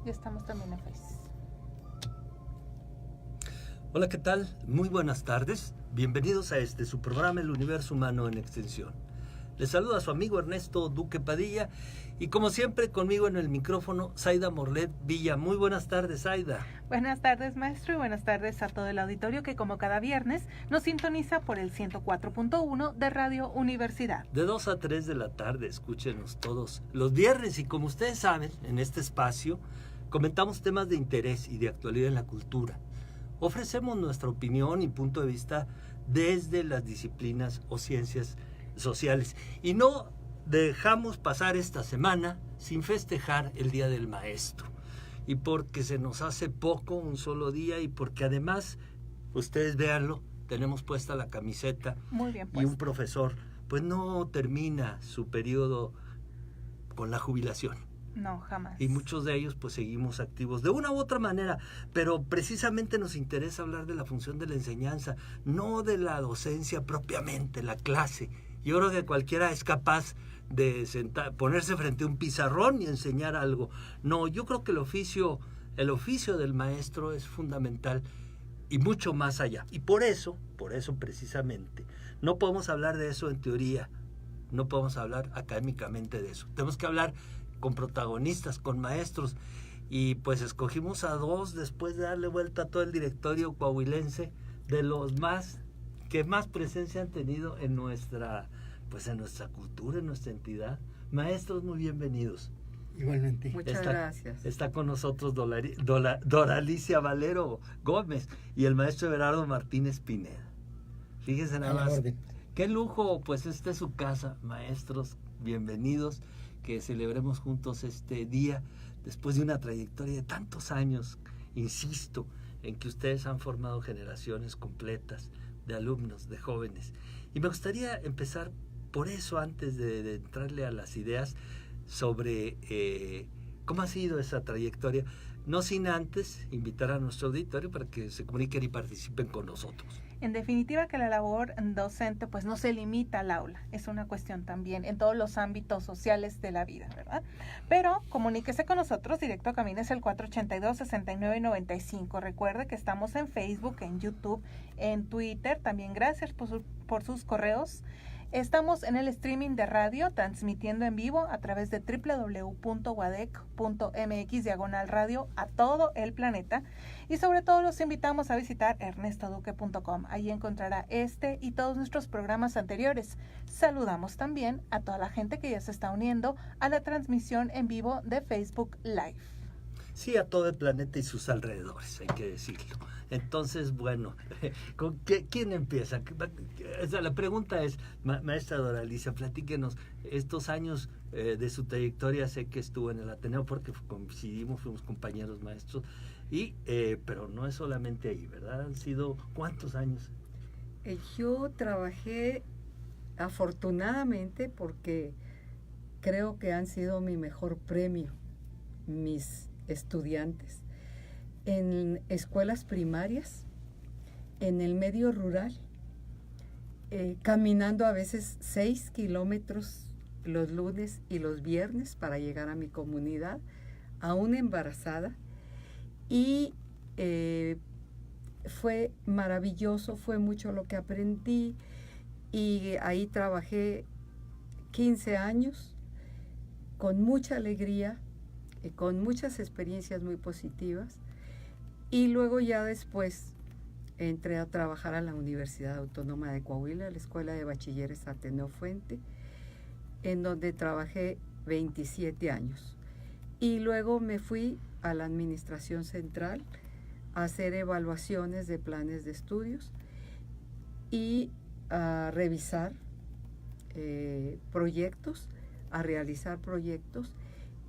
y estamos también en Facebook. Hola, ¿qué tal? Muy buenas tardes. Bienvenidos a su programa El Universo Humano en Extensión. Les saluda su amigo Ernesto Duque Padilla y como siempre conmigo en el micrófono Zaida Morlet Villa. Muy buenas tardes, Zaida. Buenas tardes, maestro, y buenas tardes a todo el auditorio que como cada viernes nos sintoniza por el 104.1 de Radio Universidad. De 2 a 3 de la tarde, escúchenos todos los viernes y como ustedes saben, en este espacio comentamos temas de interés y de actualidad en la cultura. Ofrecemos nuestra opinión y punto de vista desde las disciplinas o ciencias sociales. Y no dejamos pasar esta semana sin festejar el Día del Maestro. Y porque se nos hace poco, un solo día, y porque además, ustedes véanlo, tenemos puesta la camiseta. Muy bien puesta. Y un profesor, pues no termina su periodo con la jubilación. No, jamás. Y muchos de ellos pues seguimos activos de una u otra manera, pero precisamente nos interesa hablar de la función de la enseñanza, no de la docencia propiamente, la clase. Yo creo que cualquiera es capaz de ponerse frente a un pizarrón y enseñar algo. No, yo creo que el oficio del maestro es fundamental y mucho más allá. Y por eso precisamente, no podemos hablar de eso en teoría, no podemos hablar académicamente de eso. Tenemos que hablar con protagonistas, con maestros, y pues escogimos a dos después de darle vuelta a todo el directorio coahuilense de los que más presencia han tenido en nuestra cultura, en nuestra entidad. Maestros, muy bienvenidos. Igualmente. Muchas gracias. Está con nosotros Doralicia Valero Gómez y el maestro Everardo Martínez Pineda. Fíjense nada más. Qué lujo, pues esta es su casa, maestros, bienvenidos. Que celebremos juntos este día después de una trayectoria de tantos años, insisto, en que ustedes han formado generaciones completas de alumnos, de jóvenes. Y me gustaría empezar por eso antes de entrarle a las ideas sobre cómo ha sido esa trayectoria, no sin antes invitar a nuestro auditorio para que se comuniquen y participen con nosotros. En definitiva, que la labor docente pues no se limita al aula, es una cuestión también en todos los ámbitos sociales de la vida, ¿verdad? Pero comuníquese con nosotros, directo a cabina es el 482-6995. Recuerde que estamos en Facebook, en YouTube, en Twitter, también gracias por sus correos. Estamos en el streaming de radio, transmitiendo en vivo a través de www.wadec.mx/radio a todo el planeta. Y sobre todo los invitamos a visitar ernestoduque.com. Ahí encontrará este y todos nuestros programas anteriores. Saludamos también a toda la gente que ya se está uniendo a la transmisión en vivo de Facebook Live. Sí, a todo el planeta y sus alrededores, hay que decirlo. Entonces, bueno, ¿quién empieza? La pregunta es, maestra Doralicia, platíquenos, estos años de su trayectoria, sé que estuvo en el Ateneo porque coincidimos, fuimos compañeros maestros, pero no es solamente ahí, ¿verdad? Han sido, ¿cuántos años? Yo trabajé afortunadamente porque creo que han sido mi mejor premio, mis estudiantes, en escuelas primarias, en el medio rural, caminando a veces 6 kilómetros los lunes y los viernes para llegar a mi comunidad, aún embarazada, y fue maravilloso, fue mucho lo que aprendí, y ahí trabajé 15 años con mucha alegría, con muchas experiencias muy positivas. Y luego ya después entré a trabajar a la Universidad Autónoma de Coahuila, la Escuela de Bachilleres Ateneo Fuente, en donde trabajé 27 años. Y luego me fui a la Administración Central a hacer evaluaciones de planes de estudios y a revisar proyectos, a realizar proyectos,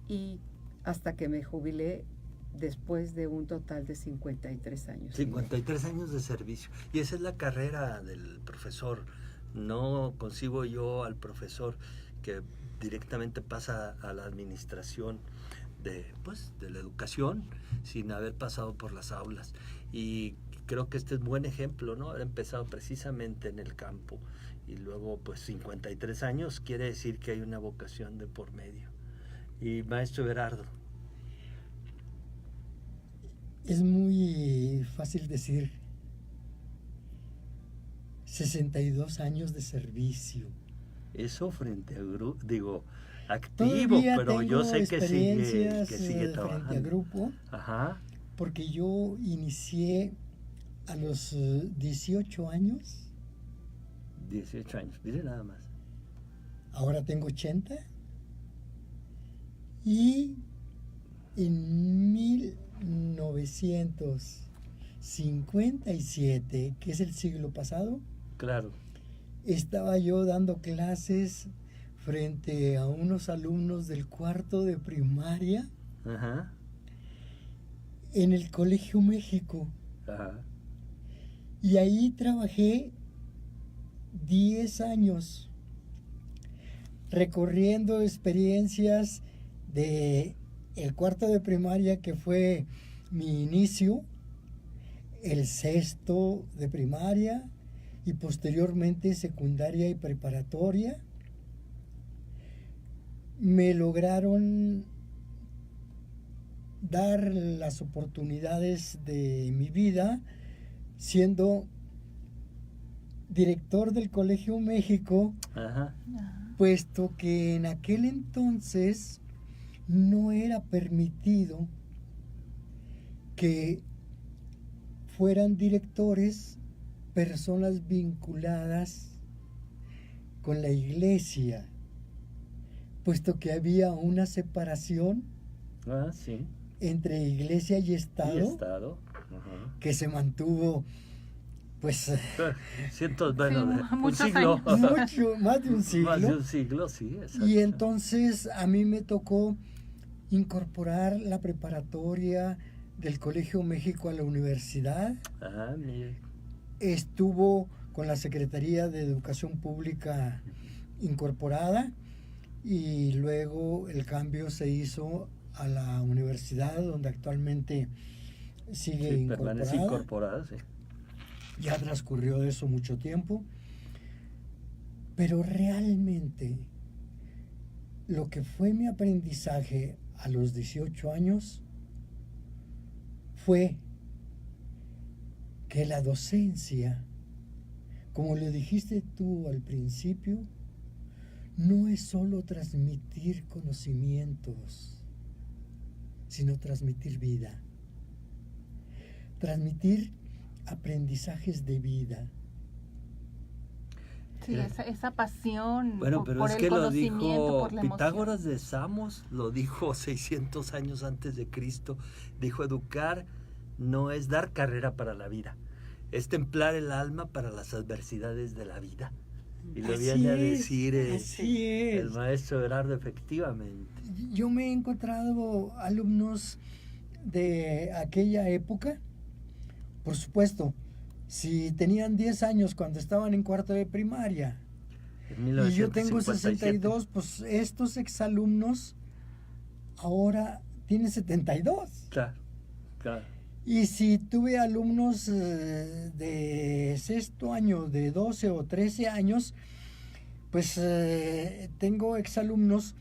y hasta que me jubilé después de un total de 53 años. 53 años de servicio. Y esa es la carrera del profesor. No concibo yo al profesor que directamente pasa a la administración de la educación sin haber pasado por las aulas. Y creo que este es un buen ejemplo, ¿no? Haber empezado precisamente en el campo y luego pues 53 años quiere decir que hay una vocación de por medio. Y maestro Everardo. Es muy fácil decir 62 años de servicio. Eso frente a grupo, digo, activo, Todavía pero yo tengo sé que sigue experiencias frente a trabajando. grupo, Ajá, porque yo inicié a los 18 años, 18 años, mire nada más. ahora tengo 80, y en 1957, que es el siglo pasado, Claro, estaba yo dando clases frente a unos alumnos del cuarto de primaria ajá, en el Colegio México. ajá, Y ahí trabajé 10 años recorriendo experiencias de el cuarto de primaria, que fue mi inicio, el sexto de primaria y posteriormente secundaria y preparatoria. Me lograron dar las oportunidades de mi vida siendo director del Colegio México, ajá, puesto que en aquel entonces no era permitido que fueran directores personas vinculadas con la iglesia, puesto que había una separación sí. entre iglesia y Y Estado, Estado, ajá. que se mantuvo pues Cientos, bueno, Sí, un muchos siglo. años. mucho, más de un siglo. Más de un siglo, sí, exacto. Y entonces a mí me tocó incorporar la preparatoria del Colegio México a la universidad. Ajá, mire. Estuvo con la Secretaría de Educación Pública incorporada y luego el cambio se hizo a la universidad, donde actualmente sigue Sí, permanece incorporada, sí. Ya transcurrió de eso mucho tiempo, pero realmente lo que fue mi aprendizaje a los 18 años fue que la docencia, como lo dijiste tú al principio, no es solo transmitir conocimientos, sino transmitir vida, transmitir aprendizajes de vida. Sí, esa pasión Bueno, pero por es el que lo conocimiento, dijo por la emoción. Pitágoras de Samos, lo dijo 600 años antes de Cristo. Dijo, educar no es dar carrera para la vida, es templar el alma para las adversidades de la vida. Y lo viene a decir el maestro Gerardo, efectivamente. Yo me he encontrado alumnos de aquella época, por supuesto, si tenían 10 años cuando estaban en cuarto de primaria, y yo tengo 62, pues estos exalumnos ahora tienen 72. Claro, claro. Y si tuve alumnos de sexto año, de 12 o 13 años, pues tengo exalumnos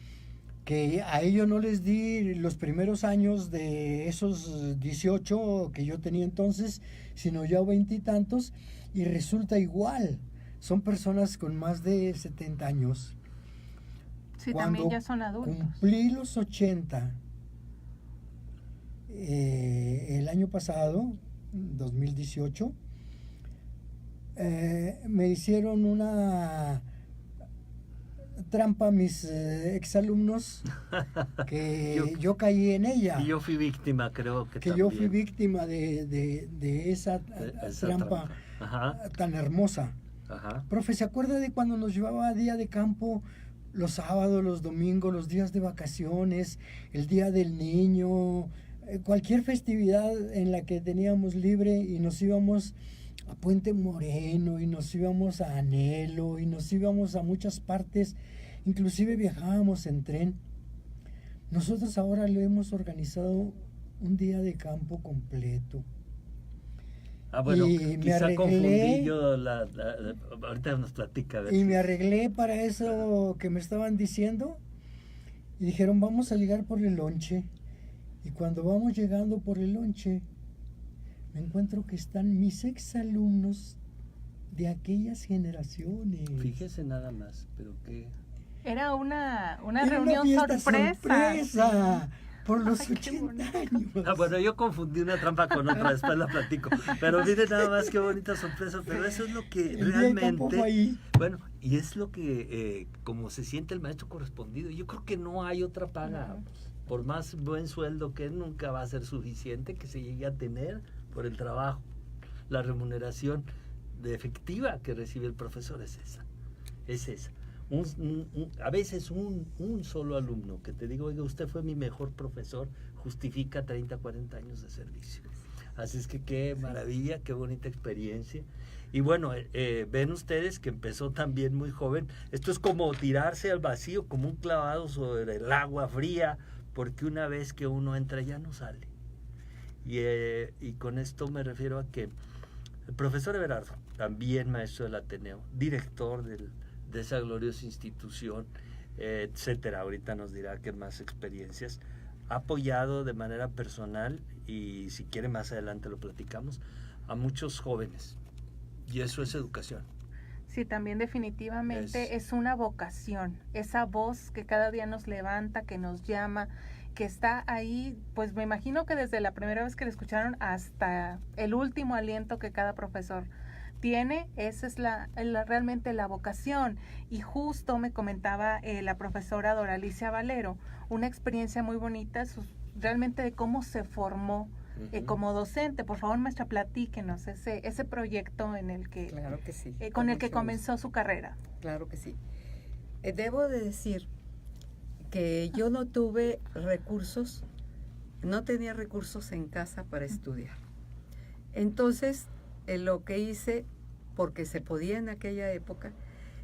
que a ellos no les di los primeros años de esos 18 que yo tenía entonces, sino ya 20 y tantos, y resulta igual. Son personas con más de 70 años. Sí, Cuando también ya son adultos. Cumplí los 80, el año pasado, 2018, me hicieron una trampa mis exalumnos, que yo caí en ella. Y yo fui víctima, creo que también. Yo fui víctima de esa trampa tan hermosa. Ajá. Profe, ¿se acuerda de cuando nos llevaba a día de campo los sábados, los domingos, los días de vacaciones, el día del niño, cualquier festividad en la que teníamos libre, y nos íbamos a Puente Moreno, y nos íbamos a Anhelo, y nos íbamos a muchas partes, inclusive viajábamos en tren? Nosotros ahora lo hemos organizado un día de campo completo. Ah, bueno, y quizá confundí yo ahorita nos platica. Y me arreglé para eso que me estaban diciendo, y dijeron, vamos a llegar por el lonche. Y cuando vamos llegando por el lonche, me encuentro que están mis exalumnos de aquellas generaciones. Fíjese nada más, pero qué... Era una Era reunión fiesta sorpresa. por los Ay, qué 80 años. Bueno, yo confundí una trampa con otra, después la platico. Pero miren nada más qué bonita sorpresa, pero eso es lo que El día de campo fue realmente... ahí. Bueno, y es lo que, como se siente el maestro correspondido, yo creo que no hay otra paga. Por más buen sueldo que nunca va a ser suficiente que se llegue a tener por el trabajo. La remuneración efectiva que recibe el profesor es esa. A veces un solo alumno que te digo, oiga, usted fue mi mejor profesor, justifica 30, 40 años de servicio. Así es que qué maravilla, qué bonita experiencia. Y bueno, ven ustedes que empezó también muy joven. Esto es como tirarse al vacío, como un clavado sobre el agua fría, porque una vez que uno entra ya no sale. Y con esto me refiero a que el profesor Everardo, también maestro del Ateneo, director de esa gloriosa institución, etcétera, ahorita nos dirá qué más experiencias, ha apoyado de manera personal, y si quiere más adelante lo platicamos, a muchos jóvenes, y eso es educación. Sí, también definitivamente es una vocación, esa voz que cada día nos levanta, que nos llama, que está ahí, pues me imagino que desde la primera vez que le escucharon hasta el último aliento que cada profesor tiene, esa es realmente la vocación. Y justo me comentaba la profesora Doralicia Valero, una experiencia muy bonita, realmente de cómo se formó como docente. Por favor, maestra, platíquenos ese proyecto en el que, Claro que sí, con el que mucho comenzó su carrera. Claro que sí. Debo de decir que yo no tuve recursos, no tenía recursos en casa para estudiar. Entonces, lo que hice, porque se podía en aquella época,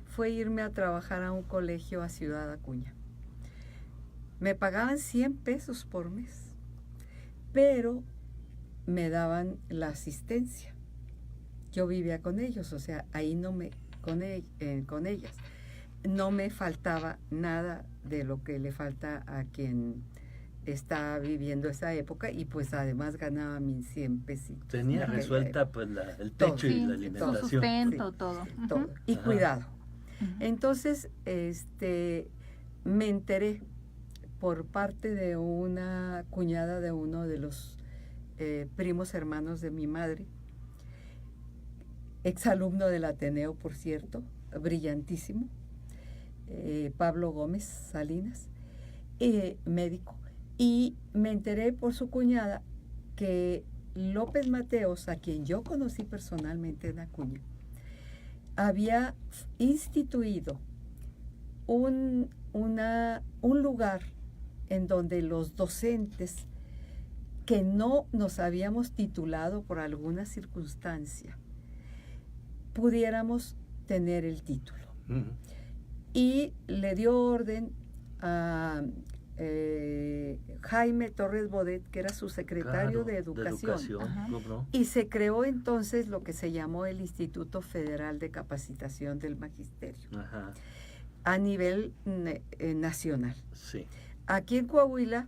fue irme a trabajar a un colegio a Ciudad Acuña. Me pagaban 100 pesos por mes, pero me daban la asistencia. Yo vivía con ellos, o sea, ahí con ellas. No me faltaba nada de lo que le falta a quien está viviendo esa época, y pues además ganaba mis 100 pesitos. Tenía resuelta pues el techo todo, y la alimentación. Su sustento, todo. Todo. Y Ajá. cuidado. Entonces, me enteré por parte de una cuñada de uno de los primos hermanos de mi madre, exalumno del Ateneo, por cierto, brillantísimo, Pablo Gómez Salinas, médico. Y me enteré por su cuñada que López Mateos, a quien yo conocí personalmente en Acuña, había instituido un lugar en donde los docentes que no nos habíamos titulado por alguna circunstancia pudiéramos tener el título. Y le dio orden a Jaime Torres Bodet, que era su secretario de Educación. ¿no? Y se creó entonces lo que se llamó el Instituto Federal de Capacitación del Magisterio, Ajá. a nivel nacional. Sí. Aquí en Coahuila,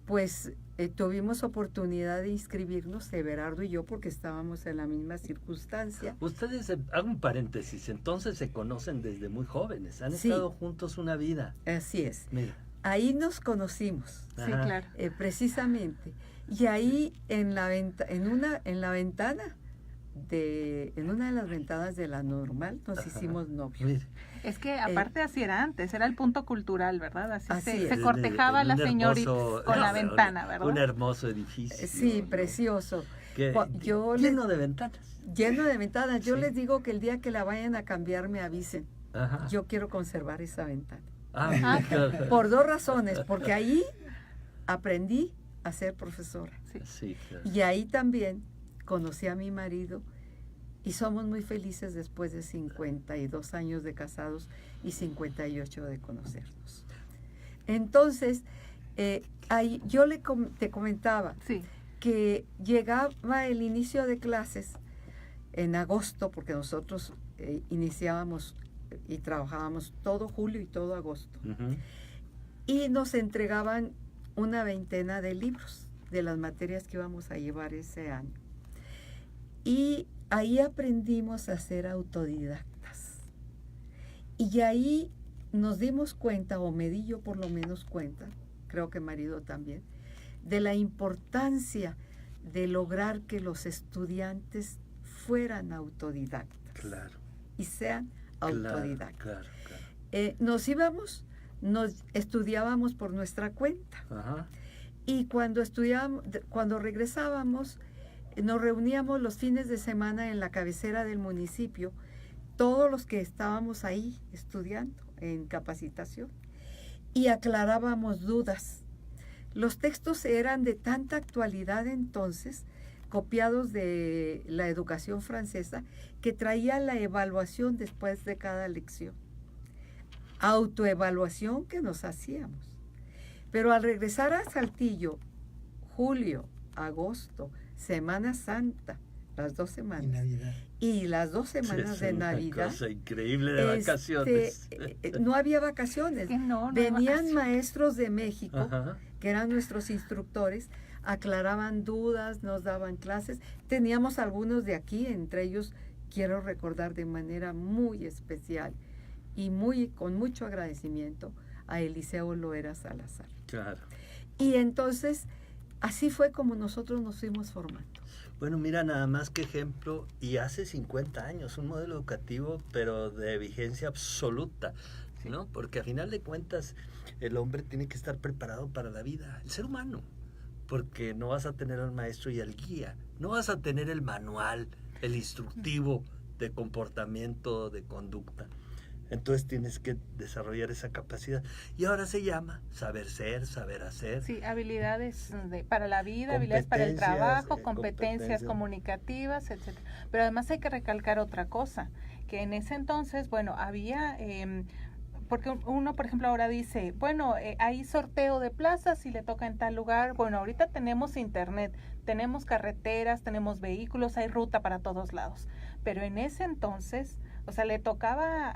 pues tuvimos oportunidad de inscribirnos, Everardo y yo, porque estábamos en la misma circunstancia. Ustedes, hago un paréntesis, entonces se conocen desde muy jóvenes, han Sí. estado juntos una vida. Así es. Mira. Ahí nos conocimos, Sí, Ajá. claro. precisamente. Y ahí en una de las ventanas de la Normal nos Ajá. hicimos novios. Mire. Es que aparte así era antes, era el punto cultural, ¿verdad? Así Así se es. cortejaba En la un señorita hermoso- con la no, ventana, ¿verdad? Un hermoso edificio. Sí, ¿no? precioso. Que- Yo lleno de ventanas. Lleno de ventanas. Yo Sí. les digo que el día que la vayan a cambiar me avisen. Ajá. Yo quiero conservar esa ventana. Ah, mira. Por dos razones. Porque ahí aprendí a ser profesora. Sí, claro. Y ahí también conocí a mi marido y somos muy felices después de 52 años de casados y 58 de conocernos. Entonces, ahí yo te comentaba Sí. que llegaba el inicio de clases en agosto, porque nosotros iniciábamos y trabajábamos todo julio y todo agosto, Ujú. y nos entregaban una veintena de libros de las materias que íbamos a llevar ese año. Y ahí aprendimos a ser autodidactas. Y ahí nos dimos cuenta, o me di yo por lo menos cuenta, creo que marido también, de la importancia de lograr que los estudiantes fueran autodidactas. Claro. Y sean autodidactas. Claro, claro. Nos estudiábamos por nuestra cuenta. Ajá. Y cuando regresábamos, nos reuníamos los fines de semana en la cabecera del municipio, todos los que estábamos ahí estudiando en capacitación, y aclarábamos dudas. Los textos eran de tanta actualidad entonces, copiados de la educación francesa, que traía la evaluación después de cada lección. Autoevaluación que nos hacíamos. Pero al regresar a Saltillo, julio, agosto, Semana Santa, las 2 semanas. Y Navidad. Y las 2 semanas de Navidad. Cosa increíble de vacaciones. No había vacaciones. Que no Venían vacaciones. maestros de México, Ajá. que eran nuestros instructores, aclaraban dudas, nos daban clases. Teníamos algunos de aquí, entre ellos quiero recordar de manera muy especial y con mucho agradecimiento a Eliseo Loera Salazar. Claro. Y entonces, así fue como nosotros nos fuimos formando. Bueno, mira nada más que ejemplo, y hace 50 años, un modelo educativo, pero de vigencia absoluta, ¿no? Porque a final de cuentas, el hombre tiene que estar preparado para la vida, el ser humano, porque no vas a tener al maestro y al guía, no vas a tener el manual, el instructivo de comportamiento, de conducta. Entonces tienes que desarrollar esa capacidad. Y ahora se llama saber ser, saber hacer. Sí, habilidades para la vida, habilidades para el trabajo, competencias competencias comunicativas, etcétera. Pero además hay que recalcar otra cosa, que en ese entonces, bueno, había, porque uno, por ejemplo, ahora dice, bueno, hay sorteo de plazas y le toca en tal lugar. Bueno, ahorita tenemos internet, tenemos carreteras, tenemos vehículos, hay ruta para todos lados. Pero en ese entonces, o sea, le tocaba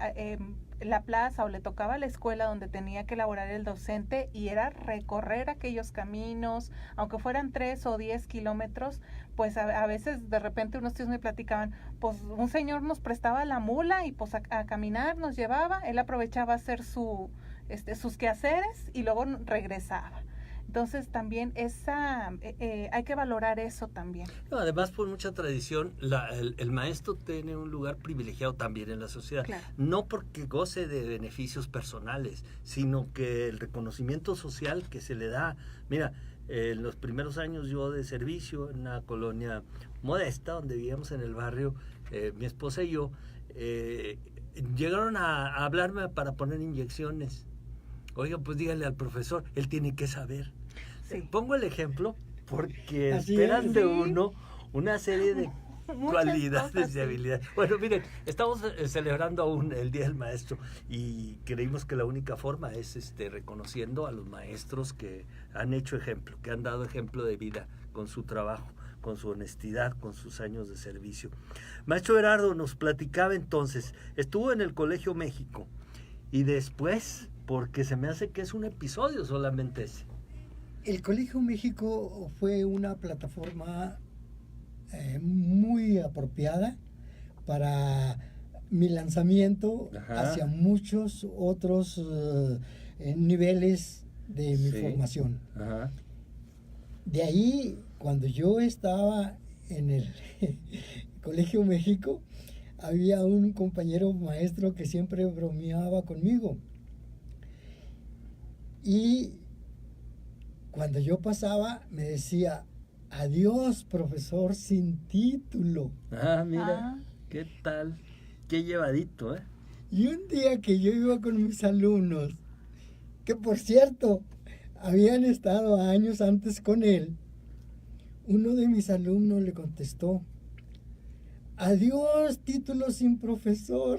la plaza o le tocaba la escuela donde tenía que elaborar el docente y era recorrer aquellos caminos, aunque fueran 3 o 10 kilómetros, pues a veces de repente unos tíos me platicaban, pues un señor nos prestaba la mula y pues a caminar nos llevaba, él aprovechaba a hacer sus quehaceres y luego regresaba. Entonces también hay que valorar eso también. No, además, por mucha tradición, el maestro tiene un lugar privilegiado también en la sociedad. Claro. No porque goce de beneficios personales, sino que el reconocimiento social que se le da. Mira, en los primeros años yo de servicio en una colonia modesta, donde vivíamos en el barrio, mi esposa y yo, llegaron a hablarme para poner inyecciones. Oiga, pues dígale al profesor, él tiene que saber. Sí. Pongo el ejemplo porque Así esperan es. de Sí. uno una serie de Muchas cualidades cosas, y sí. habilidades. Bueno, miren, estamos celebrando aún el Día del Maestro y creímos que la única forma es reconociendo a los maestros que han hecho ejemplo, que han dado ejemplo de vida con su trabajo, con su honestidad, con sus años de servicio. Maestro Gerardo nos platicaba entonces, estuvo en el Colegio México y después, porque se me hace que es un episodio solamente ese. El Colegio México fue una plataforma muy apropiada para mi lanzamiento Ajá. hacia muchos otros niveles de mi Sí. formación. Ajá. De ahí, cuando yo estaba en el Colegio México, había un compañero maestro que siempre bromeaba conmigo. Y cuando yo pasaba, me decía, adiós, profesor sin título. Ah, mira, Ah. qué tal, qué llevadito, ¿eh? Y un día que yo iba con mis alumnos, que por cierto, habían estado años antes con él, uno de mis alumnos le contestó, adiós, título sin profesor.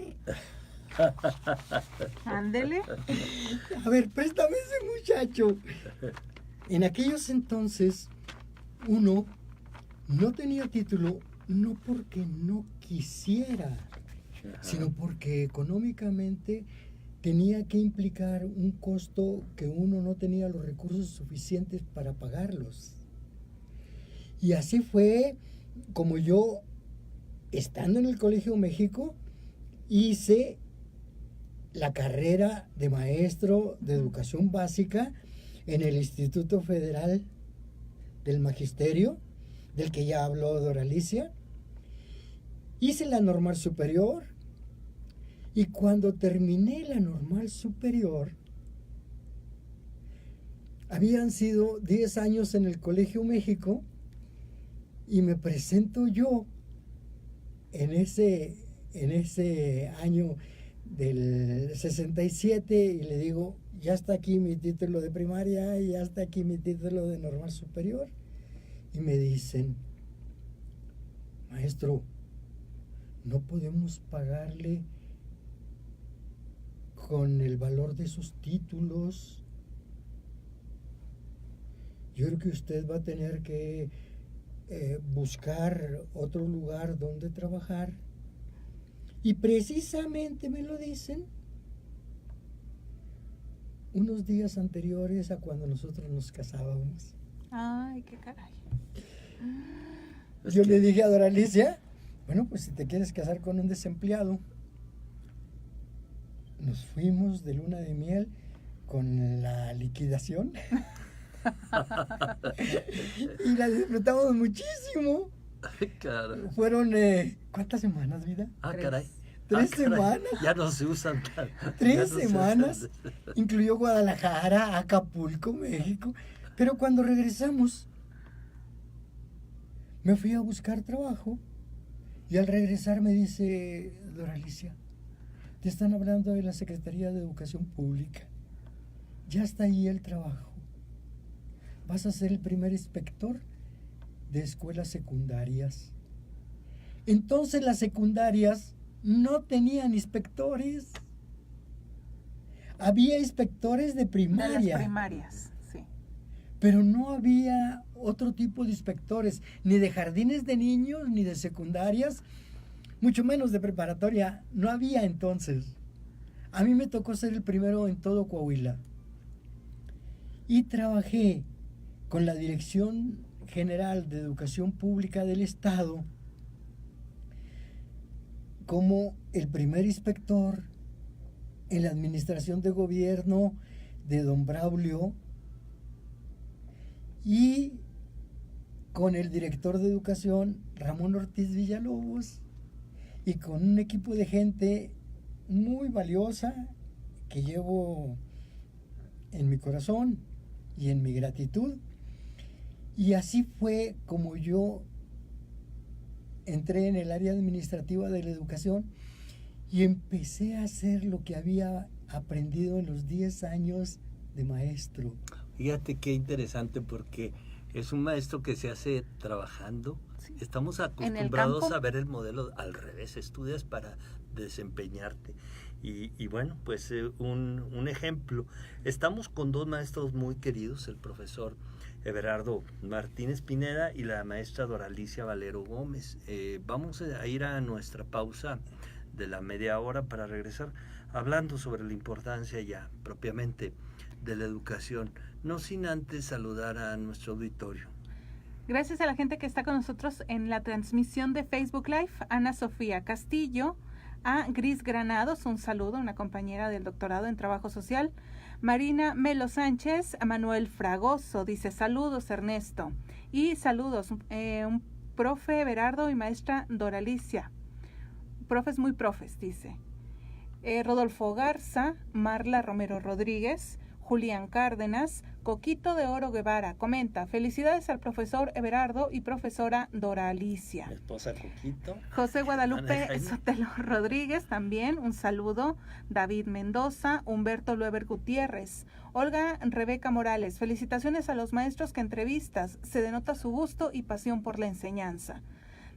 Ándele. A ver, préstame ese muchacho. En aquellos entonces, uno no tenía título no porque no quisiera, sino porque económicamente tenía que implicar un costo que uno no tenía los recursos suficientes para pagarlos. Y así fue como yo estando en el Colegio México, hice la carrera de maestro de educación básica en el Instituto Federal del Magisterio, del que ya habló Doralicia. Hice la normal superior y cuando terminé la normal superior, habían sido 10 años en el Colegio México y me presento yo en ese año del 67 y le digo, ya está aquí mi título de primaria y ya está aquí mi título de normal superior. Y me dicen, maestro, no podemos pagarle con el valor de esos títulos. Yo creo que usted va a tener que buscar otro lugar donde trabajar. Y precisamente me lo dicen unos días anteriores a cuando nosotros nos casábamos. Ay, qué caray. Yo le dije a Doralicia, bueno, pues si te quieres casar con un desempleado. Nos fuimos de luna de miel con la liquidación y la disfrutamos muchísimo. Claro. Fueron, ¿cuántas semanas, vida? Ah, 3. caray. 3 caray. semanas. Ya no se usan. 3 semanas. Incluyó Guadalajara, Acapulco, México. Pero cuando regresamos, me fui a buscar trabajo y al regresar me dice Doralicia, te están hablando de la Secretaría de Educación Pública. Ya está ahí el trabajo. Vas a ser el primer inspector de escuelas secundarias. Entonces las secundarias no tenían inspectores. Había inspectores de De primaria. las primarias, sí. Pero no había otro tipo de inspectores, ni de jardines de niños, ni de secundarias, mucho menos de preparatoria. No había entonces. A mí me tocó ser el primero en todo Coahuila. Y trabajé con la Dirección General de Educación Pública del Estado como el primer inspector en la administración de gobierno de don Braulio y con el director de educación Ramón Ortiz Villalobos y con un equipo de gente muy valiosa que llevo en mi corazón y en mi gratitud. Y así fue como yo entré en el área administrativa de la educación y empecé a hacer lo que había aprendido en los 10 años de maestro. Fíjate qué interesante, porque es un maestro que se hace trabajando. Sí. Estamos En el acostumbrados campo. a ver el modelo al revés, estudias para desempeñarte. Y bueno, pues un ejemplo. Estamos con dos maestros muy queridos, el profesor Everardo Martínez Pineda y la maestra Doralicia Valero Gómez. Vamos a ir a nuestra pausa de la media hora para regresar hablando sobre la importancia ya propiamente de la educación, no sin antes saludar a nuestro auditorio. Gracias a la gente que está con nosotros en la transmisión de Facebook Live, Ana Sofía Castillo, a Gris Granados, un saludo, una compañera del doctorado en Trabajo Social, Marina Melo Sánchez, a Manuel Fragoso, dice saludos Ernesto, y saludos, un profe Everardo y maestra Doralicia, profes muy profes, dice, Rodolfo Garza, Marla Romero Rodríguez, Julián Cárdenas, Coquito de Oro Guevara, comenta, felicidades al profesor Everardo y profesora Doralicia. Mi esposa Coquito. José Ana Guadalupe Jaime. Sotelo Rodríguez también, un saludo. David Mendoza, Humberto Lueber Gutiérrez, Olga Rebeca Morales, felicitaciones a los maestros que entrevistas, se denota su gusto y pasión por la enseñanza.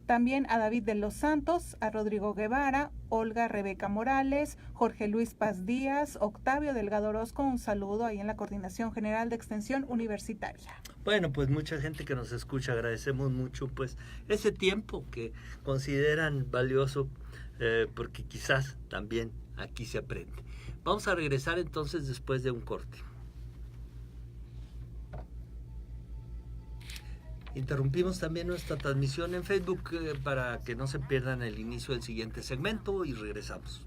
También a David de los Santos, a Rodrigo Guevara, Olga Rebeca Morales, Jorge Luis Paz Díaz, Octavio Delgado Orozco, un saludo ahí en la Coordinación General de Extensión Universitaria. Bueno, pues mucha gente que nos escucha, agradecemos mucho pues ese tiempo que consideran valioso, porque quizás también aquí se aprende. Vamos a regresar entonces después de un corte. Interrumpimos también nuestra transmisión en Facebook para que no se pierdan el inicio del siguiente segmento y regresamos.